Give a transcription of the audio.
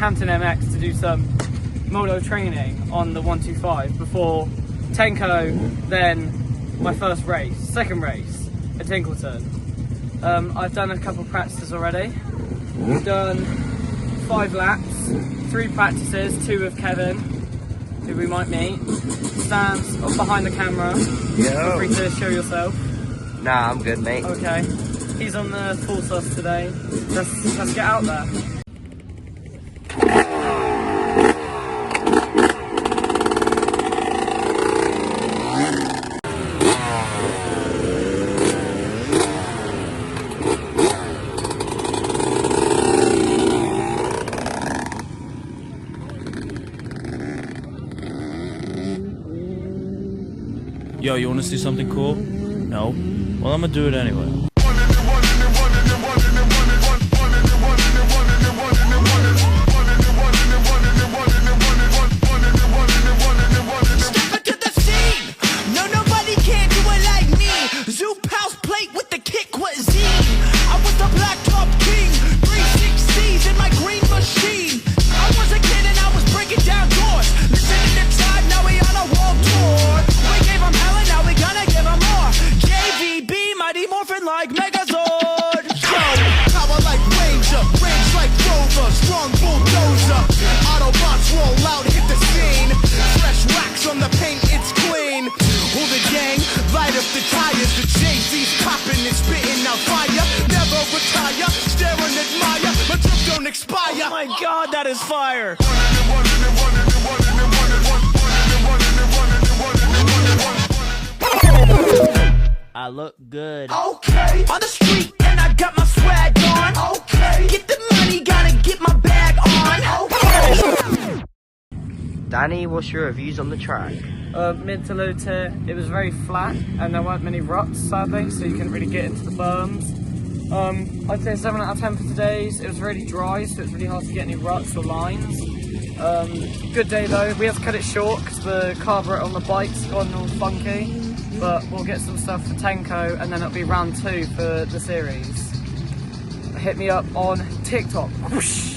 Hampton MX to do some Moto training on the 125 before Tenko, then my second race at Tinkleton. I've done a couple practices already. We've done 5 laps, 3 practices, 2 with Kevin, who we might meet. Stands behind the camera. Feel free to show yourself. Nah, I'm good, mate. Okay. He's on the full sauce today. Let's get out there. Yo, you want to see something cool? No? Well, I'm gonna do it anyway. Strong bulldozer, Autobots roll out, hit the scene. Fresh wax on the paint, it's clean. Hold the gang, light up the tires. The Jay-Z's popping and spitting out fire. Never retire, stare and admire. My truck don't expire. Oh my God, that is fire! I look good. Okay, on the street and I got my swag on. Okay, get the money, gotta get my bag on. Okay. Danny, what's your reviews on the track? Mid to low tier. It was very flat and there weren't many ruts, sadly, so you couldn't really get into the berms. I'd say 7 out of 10 for today's. It was really dry, so it's really hard to get any ruts or lines. Good day though. We had to cut it short because the carburetor on the bike's gone all funky. But we'll get some stuff for Tenko and then it'll be round 2 for the series. Hit me up on TikTok. Whoosh.